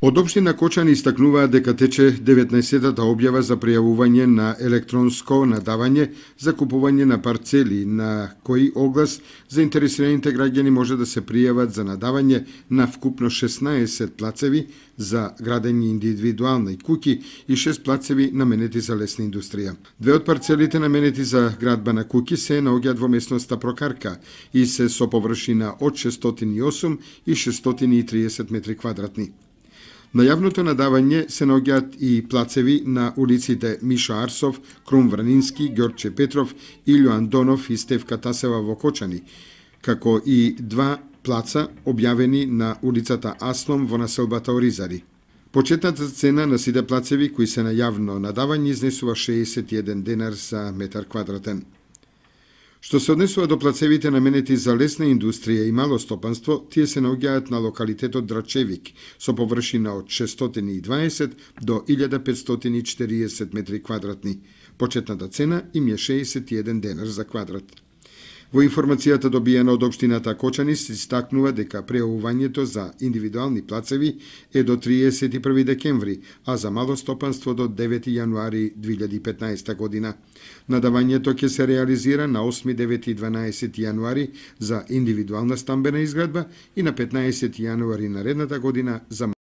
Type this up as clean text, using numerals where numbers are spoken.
Од општина Кочани истакнуваат дека тече 19-та објава за пријавување на електронско надавање за купување на парцели, на кои оглас заинтересираните граѓани може да се пријават за надавање на вкупно 16 плацеви за градење индивидуални куќи и 6 плацеви наменети за лесна индустрија. Две од парцелите наменети за градба на куќи се наоѓаат во местноста Прокарка и се со површина од 608 и 630 метри квадратни. На јавното надавање се наоѓаат и плацеви на улиците Мишо Арсов, Крум Вранински, Ѓорче Петров, Илјо Андонов и Стевка Тасева во Кочани, како и два плаца објавени на улицата Аслом во населбата Оризари. Почетната цена на сите плацеви кои се на јавно надавање изнесува 61 денар за метар квадратен. Што се однесува до плацевите наменети за лесна индустрија и мало стопанство, тие се наоѓаат на локалитетот Драчевик со површина од 620 до 1540 метри квадратни. Почетната цена им е 61 денар за квадрат. Во информацијата добиена од општината Кочани се истакнува дека пријавувањето за индивидуални плацеви е до 31 декември, а за мало стопанство до 9 јануари 2015 година. Надавањето ќе се реализира на 8, 9 и 12 јануари за индивидуална стамбена изградба и на 15 јануари наредната година за